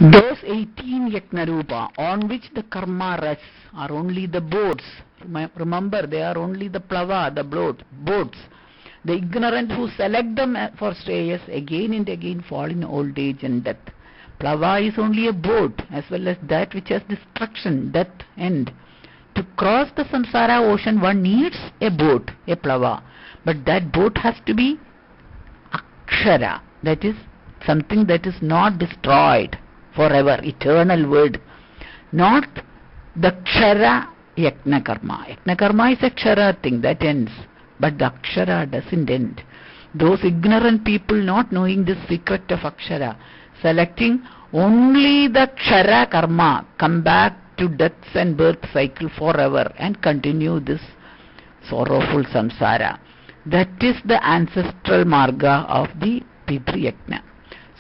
Those 18 Yajnarupa on which the karma rests are only the boats. Remember, they are only the plava, the boats. The ignorant who select them for shreyas again and again fall in old age and death. Plava is only a boat, as well as that which has destruction, death, end. To cross the samsara ocean one needs a boat, a plava. But that boat has to be akshara, that is something that is not destroyed forever, eternal word. Not the kshara yajna karma. Yajna karma is a kshara thing that ends, but the akshara doesn't end. Those ignorant people not knowing the secret of akshara, selecting only the kshara karma, come back to deaths and birth cycle forever and continue this sorrowful samsara. That is the ancestral marga of the Pitru Yajna.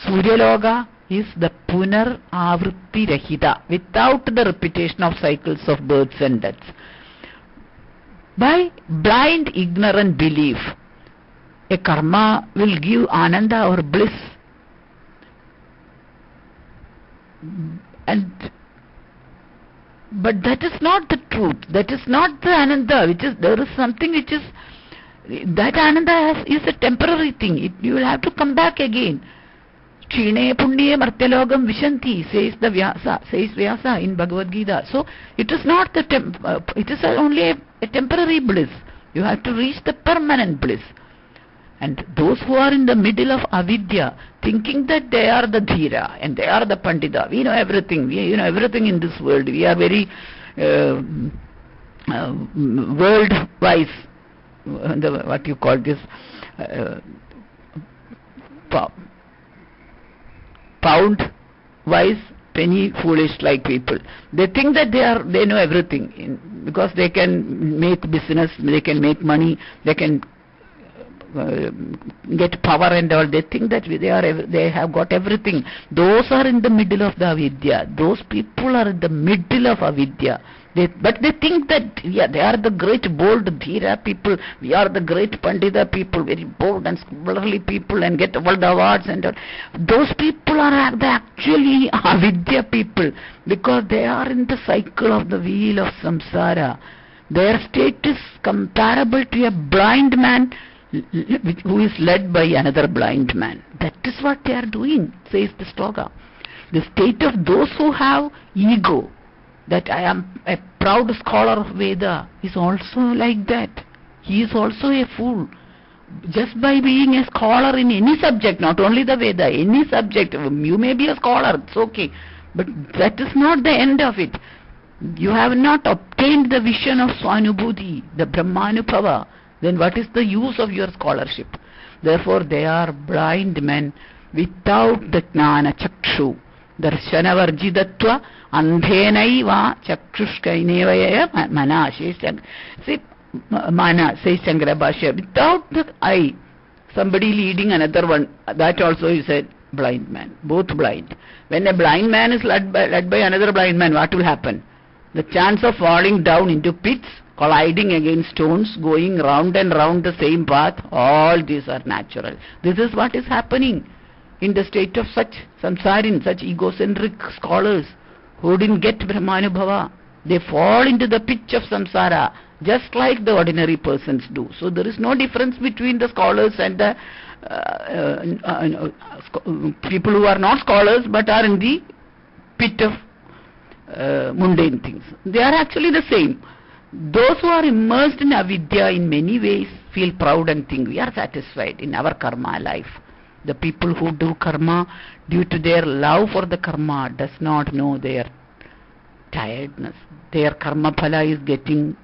Suryaloka is the punar avritti rahita, without the repetition of cycles of births and deaths. By blind ignorant belief, a karma will give ananda or bliss, but that is not the truth. That is not the ananda. There is something which is, that ananda is a temporary thing. You will have to come back again. Kshine punnye martyalogam vishanti, says Vyasa in Bhagavad Gita. So it is not the it is only a temporary bliss. You have to reach the permanent bliss. And those who are in the middle of avidya, thinking that they are the dhira and they are the pandita, we know everything. We know everything in this world. We are very world-wise. What you call this? Pound-wise, penny foolish like people. They think that they know everything because they can make business, they can make money, they can get power and all. They think that they have got everything. Those are in the middle of the avidya. Those people are in the middle of avidya. But they think that they are the great bold dhira people. We are the great pandita people, very bold and scholarly people, and get all the awards and all. Those people are actually avidya people, because they are in the cycle of the wheel of samsara. Their state is comparable to a blind man who is led by another blind man. That is what they are doing, says the sloka. The state of those who have ego, that I am a proud scholar of Veda, is also like that. He is also a fool. Just by being a scholar in any subject, not only the Veda, any subject, you may be a scholar, it's okay. But that is not the end of it. You have not obtained the vision of Swanubhuti, the Brahmanubhava. Then what is the use of your scholarship? Therefore they are blind men without the jnana chakshu. Darshana varjidatva andhenaiva chakshushkainevaya mana. See, mana, says Shankara Bhashya. Without the eye, somebody leading another one, that also is a blind man. Both blind. When a blind man is led by another blind man, what will happen? The chance of falling down into pits, colliding against stones, going round and round the same path, all these are natural. This is what is happening in the state of such samsarin, such egocentric scholars who didn't get Brahmanubhava. They fall into the pitch of samsara, just like the ordinary persons do. So there is no difference between the scholars and the people who are not scholars but are in the pit of mundane things. They are actually the same. Those who are immersed in avidya in many ways feel proud and think we are satisfied in our karma life. The people who do karma due to their love for the karma does not know their tiredness. Their karma phala is getting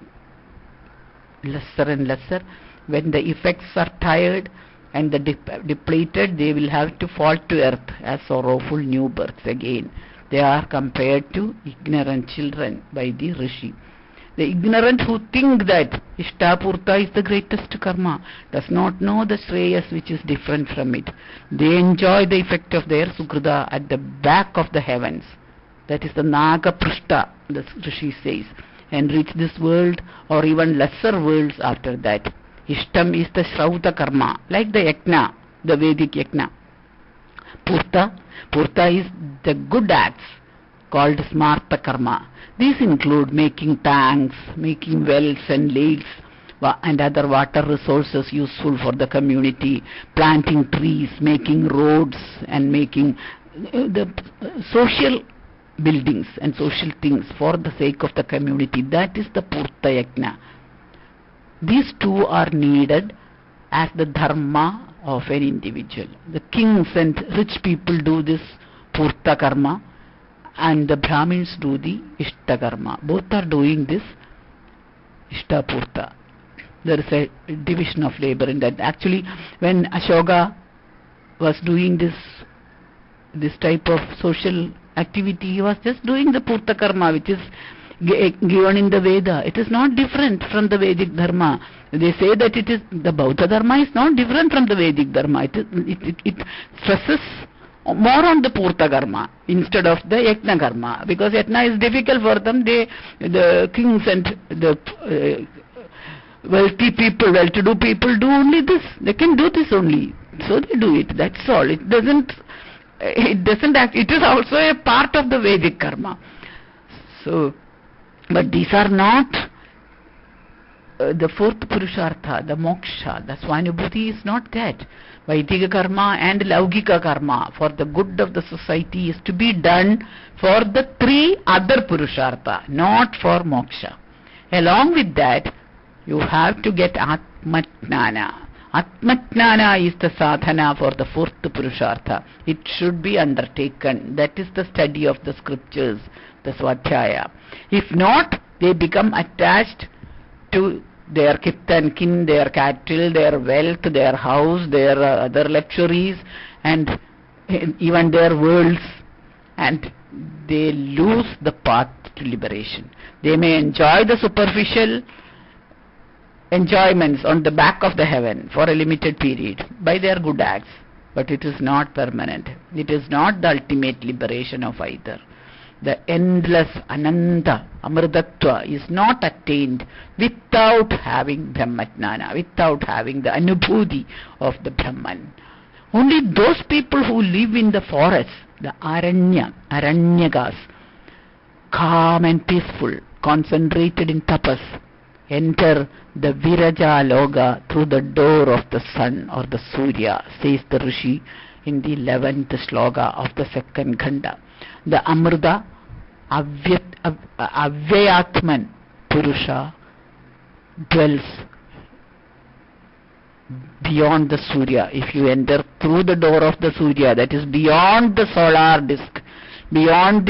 lesser and lesser. When the effects are tired and depleted, they will have to fall to earth as sorrowful new births again. They are compared to ignorant children by the Rishi. The ignorant who think that Ishtapurta is the greatest karma does not know the Shreyas which is different from it. They enjoy the effect of their Sukrida at the back of the heavens. That is the Naga Prishta, the Rishi says, and reach this world or even lesser worlds after that. Ishtam is the Shrauta karma, like the Yajna, the Vedic Yajna. Purta is the good acts called smarta karma. These include making tanks, making wells and lakes and other water resources useful for the community, planting trees, making roads, and making the social buildings and social things for the sake of the community. That is the Purta Yajna. These two are needed as the dharma of an individual. The kings and rich people do this Purta karma, and the Brahmins do the Ishta karma. Both are doing this Ishta Purta. There is a division of labor in that. Actually, when Ashoka was doing this type of social activity, he was just doing the Purta karma, which is given in the Veda. It is not different from the Vedic dharma. They say that it is the Bauddha dharma is not different from the Vedic dharma. It stresses more on the Purta karma instead of the Yajna karma, because Yajna is difficult for them. The kings and the wealthy people, well-to-do people do only this. They can do this only, so they do it. That's all. It doesn't act. It is also a part of the Vedic karma. So, but these are not the fourth Purushartha, the moksha. The Swanubhuti is not that. Vaidika karma and Laugika karma for the good of the society is to be done for the three other Purushartha, not for moksha. Along with that, you have to get Atmajnana. Atmajnana is the sadhana for the fourth Purushartha. It should be undertaken. That is the study of the scriptures, the Swadhyaya. If not, they become attached to their kith and kin, their cattle, their wealth, their house, their other luxuries, and even their worlds, and they lose the path to liberation. They may enjoy the superficial enjoyments on the back of the heaven for a limited period by their good acts, but it is not permanent. It is not the ultimate liberation of either. The endless Ananta Amritatva is not attained without having Brahmajnana, without having the Anubhuti of the Brahman. Only those people who live in the forest, the Aranyakas, calm and peaceful, concentrated in tapas, enter the Viraja Loga through the door of the sun or the Surya, says the Rishi in the 11th sloka of the second khanda. The Amrita, Avyayatman Purusha, dwells beyond the Surya. If you enter through the door of the Surya, that is beyond the solar disk, beyond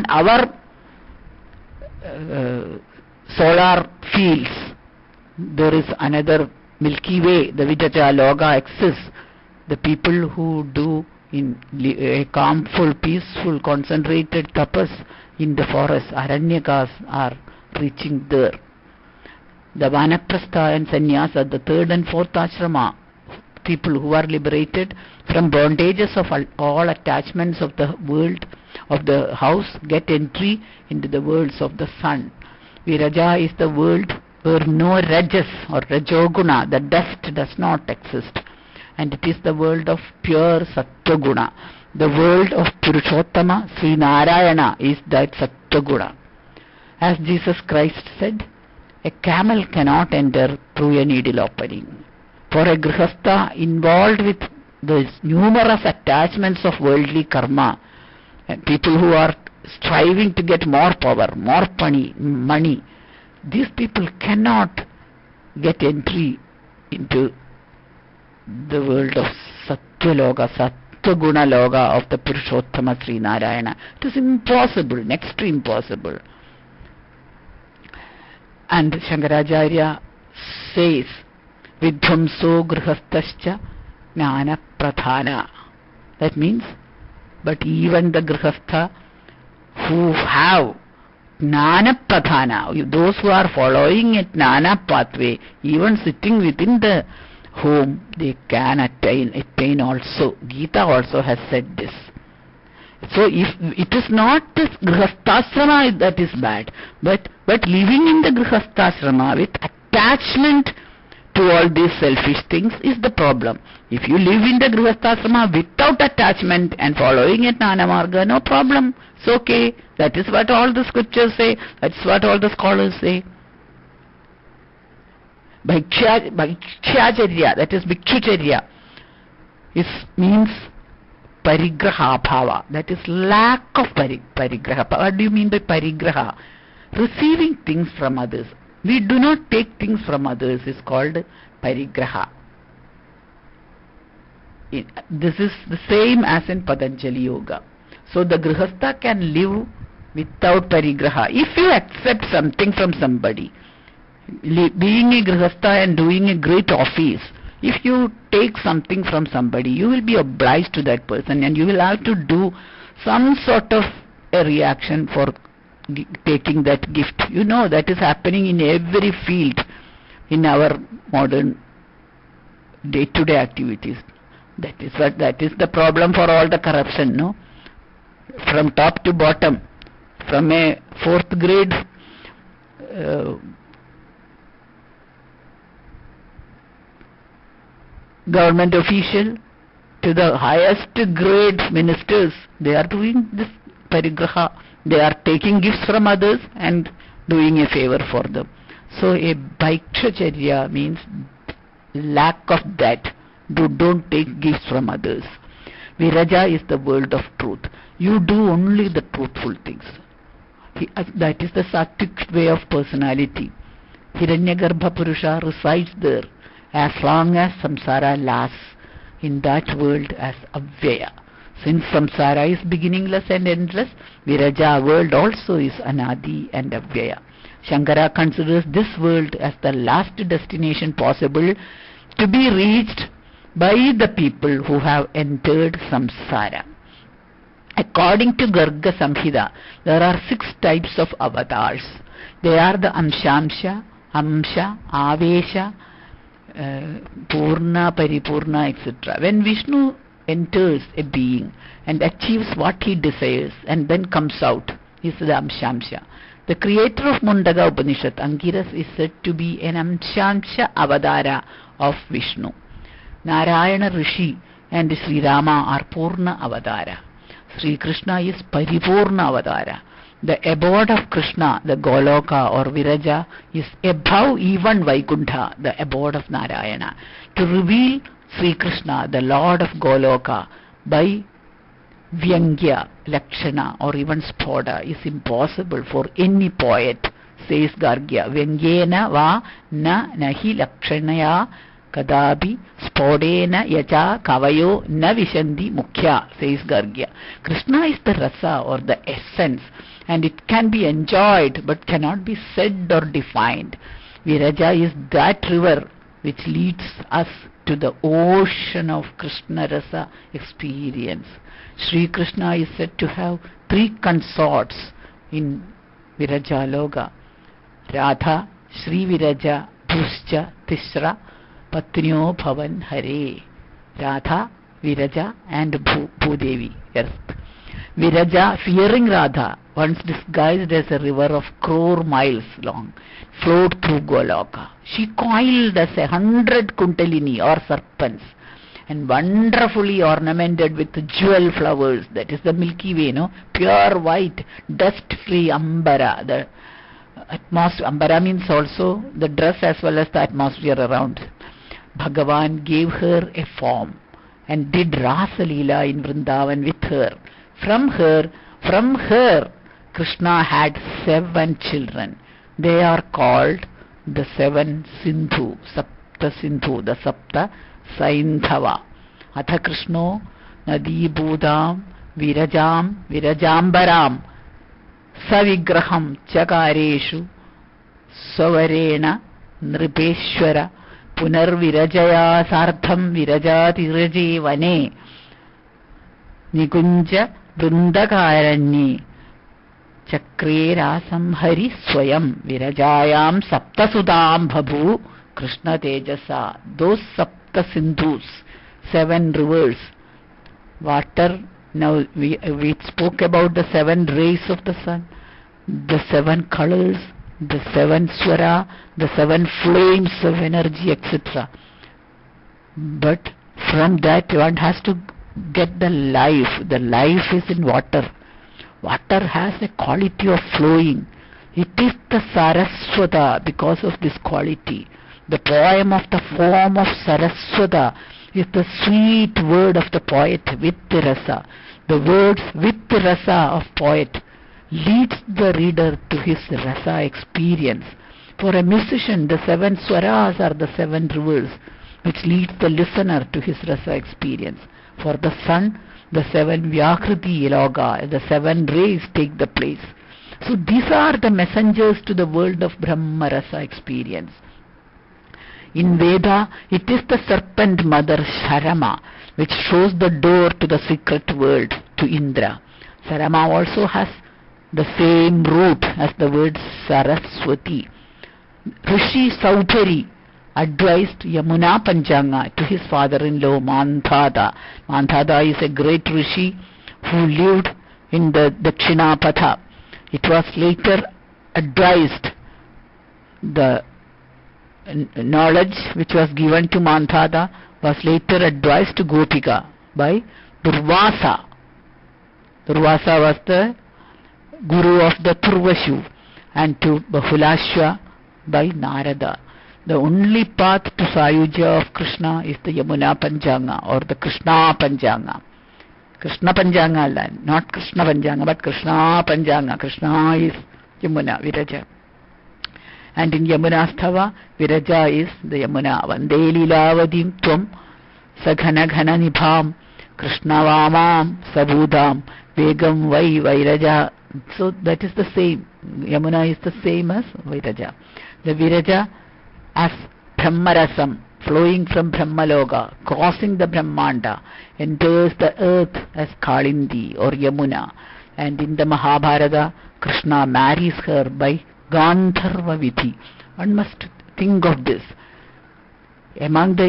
our solar fields, there is another Milky Way, the Viraja Loga exists. The people who do in a calmful, peaceful, concentrated tapas in the forest, Aranyakas, are reaching there. The Vanaprastha and Sannyasa, the third and fourth ashrama, people who are liberated from bondages of all attachments of the world, of the house, get entry into the worlds of the sun. Viraja is the world where no rajas or rajoguna, the dust, does not exist. And it is the world of pure Sattva-guna. The world of Purushottama, Sri Narayana, is that Sattva-guna. As Jesus Christ said, a camel cannot enter through a needle opening. For a grihastha involved with the numerous attachments of worldly karma, and people who are striving to get more power, more money, these people cannot get entry into the world of Sattva-loga, Sattva-guna-loga of the Purushottama Sri Narayana. It is impossible, next to impossible. And Shankaracharya says, Vidhamso grihasthascha jnana pradhana. That means, but even the grihastha who have jnana pradhana, those who are following a jnana pathway, even sitting within the home, they can attain also. Gita also has said this. So if it is not this grihasthasrama that is bad, but living in the grihasthasrama with attachment to all these selfish things is the problem. If you live in the Grihasthasrama without attachment and following a Jnana Marga, no problem. It's okay. That is what all the scriptures say. That's what all the scholars say. Bhakshacharya, that is Bhikshacharya, means parigraha bhava. That is lack of parigraha. What do you mean by parigraha? Receiving things from others. We do not take things from others is called parigraha. This is the same as in Patanjali Yoga. So the Grihastha can live without parigraha. If you accept something from somebody, being a Grihastha and doing a great office, if you take something from somebody, you will be obliged to that person and you will have to do some sort of a reaction for taking that gift. You know, that is happening in every field in our modern day-to-day activities. That is the problem for all the corruption, no? From top to bottom, from a 4th grade government official to the highest grade ministers, they are doing this parigraha. They are taking gifts from others and doing a favor for them. So a Bhakshacharya means lack of that. Don't take gifts from others. Viraja is the word of truth. You do only the truthful things. That is the sattvic way of personality. Hiranyagarbha Purusha resides there as long as samsara lasts in that world as Avyaya. Since samsara is beginningless and endless, Viraja world also is Anadi and Avyaya. Shankara considers this world as the last destination possible to be reached by the people who have entered samsara. According to Garga Samhita, there are 6 types of avatars. They are the Amshamsha, Amsha, Avesha, Purna, Paripurna, etc. When Vishnu enters a being and achieves what he desires and then comes out, he is the Amshamsha. The creator of Mundaga Upanishad, Angiras, is said to be an Amshamsha Avadara of Vishnu. Narayana Rishi and Sri Rama are Purna Avadara. Sri Krishna is Paripurna Avadara. The abode of Krishna, the Goloka or Viraja, is above even Vaikuntha, the abode of Narayana. To reveal Sri Krishna, the Lord of Goloka, by Vyangya, Lakshana or even Spoda is impossible for any poet, says Gargya. Vyangyena va na nahi lakshanaya kadabi spodena yacha kavayo na vishandi mukhya, says Gargya. Krishna is the rasa or the essence, and it can be enjoyed but cannot be said or defined. Viraja is that river which leads us to the ocean of Krishna rasa experience. Sri Krishna is said to have 3 consorts in Viraja Loga: Radha, Sri Viraja, Bhuscha, Tisra, Patnyo Bhavan Hare. Radha, Viraja and Bhudevi, earth. Viraja, fearing Radha, once disguised as a river of crore miles long, flowed through Goloka. She coiled as 100 Kundalini or serpents and wonderfully ornamented with jewel flowers. That is the Milky Way, no? Pure white, dust-free Ambara. The atmosphere, Ambara means also the dress as well as the atmosphere around. Bhagavan gave her a form and did Rasa Leela in Vrindavan with her. From her, Krishna had 7 children. They are called the 7 Sindhu, Sapta Sindhu, the Sapta Saindhava. Atha Krishno Nadi Budam Virajam Virajambaram Savigraham Chakareshu Savarena Nripeshwara Punar Virajaya Sartham Virajati Raje Vane Nikunja Vrundakaranye Chakre Rasam Hari Swayam Virajayam Saptasudam Bhabhu Krishna Tejasa. Those Sapta Sindhus, 7 rivers, water. Now we spoke about the 7 rays of the sun, the 7 colors, the seven swara, the seven flames of energy, etc. But from that one has to get the life. The life is in water. Water has a quality of flowing. It is the Saraswata because of this quality. The poem of the form of Saraswata is the sweet word of the poet with the rasa. The words with the rasa of poet leads the reader to his rasa experience. For a musician, the seven swaras are the seven rivers which leads the listener to his rasa experience. For the sun, the seven vyakriti loga, the seven rays take the place. So these are the messengers to the world of Brahma rasa experience. In Veda, it is the serpent mother Sharama which shows the door to the secret world to Indra. Sharama also has the same root as the word Saraswati. Rishi Saubhari advised Yamuna Panchanga to his father-in-law Manthada. Manthada is a great rishi who lived in the Dakshinapatha. It was later advised, the knowledge which was given to Manthada was later advised to Gopika by Durvasa. Durvasa was the guru of the Turvashu, and to Bahulashva by Narada. The only path to Sayuja of Krishna is the Yamuna Panchanga or the Krishna Panchanga. Krishna Panchanga, not Krishna Panchanga, but Krishna Panchanga. Krishna is Yamuna, Viraja. And in Yamuna Sthava, Viraja is the Yamuna. Vande Leelavadim Tvam Saghana Ghana Nibham Krishna Vamam Sabudam Vegam Vai Vairaja. So that is the same. Yamuna is the same as Viraja. The Viraja as Brahmarasam, flowing from Brahmaloka, crossing the Brahmanda, enters the earth as Kalindi or Yamuna. And in the Mahabharata, Krishna marries her by Gandharva Vidhi. One must think of this. Among the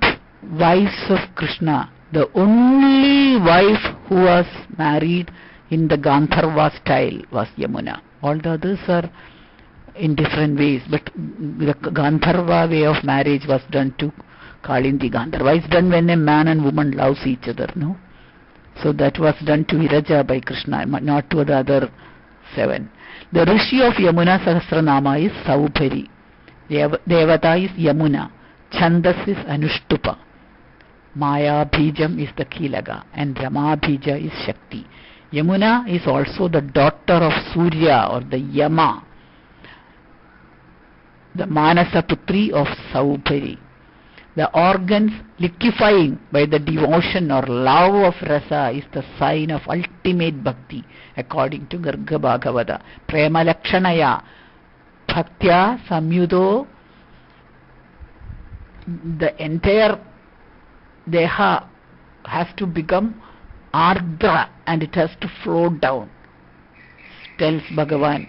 8 wives of Krishna, the only wife who was married in the Gandharva style was Yamuna. All the others are in different ways, but the Gandharva way of marriage was done to Kalindi. Gandharva is done when a man and woman loves each other, no? So that was done to Viraja by Krishna, not to the other 7. The Rishi of Yamuna Sahasranama is Saubhari. Devata is Yamuna. Chandas is Anushtupa. Maya Bhijam is the Kilaga, and Rama Bhija is Shakti. Yamuna is also the daughter of Surya or the Yama, the Manasa Putri of Saubhari. The organs liquefying by the devotion or love of rasa is the sign of ultimate bhakti, according to Garga Bhagavata. Prema Lakshanaya Bhaktya Samyudo. The entire deha has to become ardra and it has to flow down, tells Bhagavan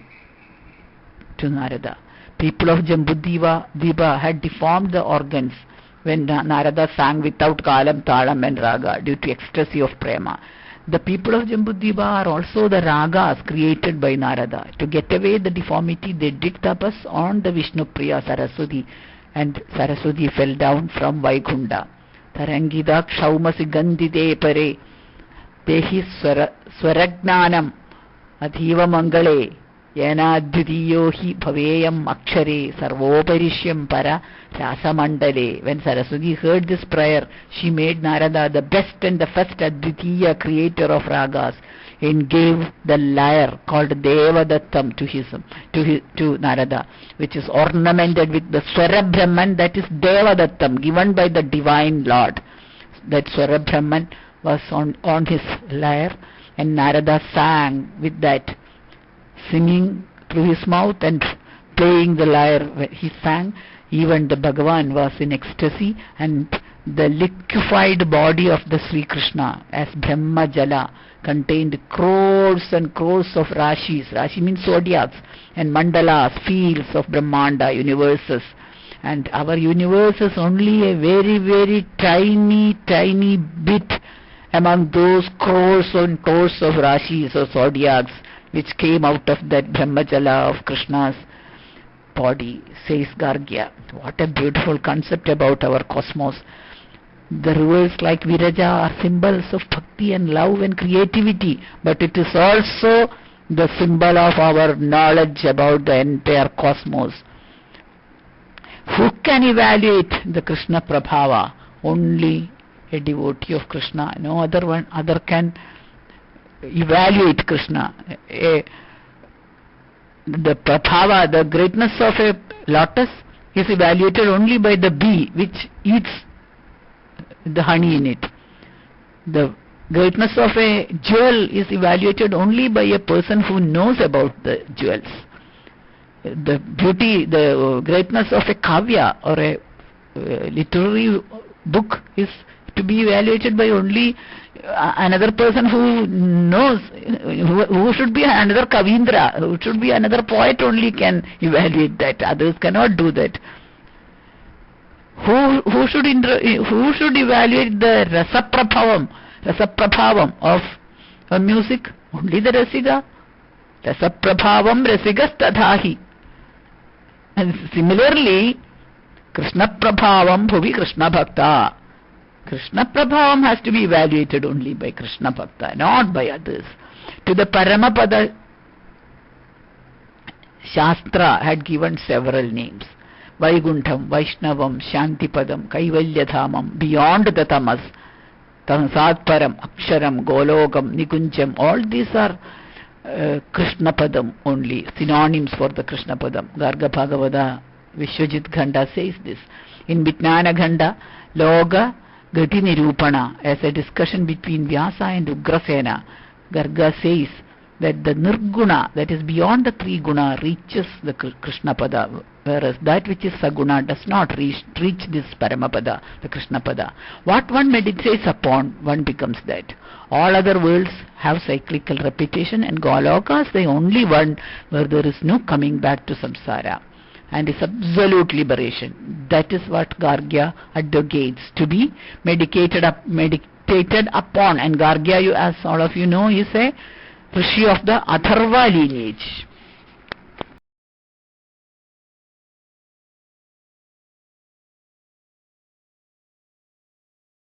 to Narada. People of Jambudvipa had deformed the organs when Narada sang without kalam, talam and raga due to ecstasy of prema. The people of Jambudvipa are also the ragas created by Narada. To get away the deformity, they did tapas on the Vishnu Priya Saraswati, and Saraswati fell down from Vaikunda. Tarangida Kshaumasi Gandhide Pare Tehi Swaragnanam Adhiva Mangale Yenadhutiyo hi bhaveyam akshare sarvoparishyam para rasamandale. When Saraswati heard this prayer, she made Narada the best and the first Advitiya creator of ragas, and gave the lyre called Devadattam to Narada, which is ornamented with the Swara Brahman, that is Devadattam, given by the divine Lord. That Swara Brahman was on his lyre, and Narada sang with that, singing through his mouth and playing the lyre. He sang. Even the Bhagavan was in ecstasy, and the liquefied body of the Sri Krishna as Brahma Jala contained crores and crores of Rashis. Rashi means zodiacs, and mandalas, fields of Brahmanda, universes. And our universe is only a very, very tiny, tiny bit among those crores and crores of Rashis or zodiacs which came out of that Brahmajala of Krishna's body, says Gargya. What a beautiful concept about our cosmos. The rivers like Viraja are symbols of bhakti and love and creativity, but it is also the symbol of our knowledge about the entire cosmos. Who can evaluate the Krishna Prabhava? Only a devotee of Krishna. No other can evaluate Krishna. The Prabhava, the greatness of a lotus is evaluated only by the bee which eats the honey in it. The greatness of a jewel is evaluated only by a person who knows about the jewels. The beauty, the greatness of a kavya or a literary book is to be evaluated by only another person who knows, who should be another Kavindra, who should be another poet only can evaluate that. Others cannot do that. Who should evaluate the rasaprabhavam of music? Only the Rasika. Rasaprabhavam rasigas tadhahi. And similarly, Krishna Prabhavam bhuvi Krishna Bhakta. Krishna Prabhavam has to be evaluated only by Krishna Bhakta, not by others. To the Paramapada, Shastra had given several names. Vaikuntham, Vaishnavam, Shantipadam, Kaivalyadhamam, beyond the tamas, Satparam, Aksharam, Golokam, Nikunjam, all these are Krishna Padam only, synonyms for the Krishna Padam. Garga Bhagavata Vishwajit Khanda says this. In Vijnana Khanda, Loga Gati Nirupana, as a discussion between Vyasa and Ugrasena, Garga says that the Nirguna, that is beyond the three guna, reaches the Krishna Pada, whereas that which is Saguna does not reach this Paramapada, the Krishna Pada. What one meditates upon, one becomes that. All other worlds have cyclical repetition, and Golokas, the only one where there is no coming back to samsara and is absolute liberation. That is what Gargya advocates, to be meditated upon. And Gargya, as all of you know, is a Rishi of the Atharva lineage.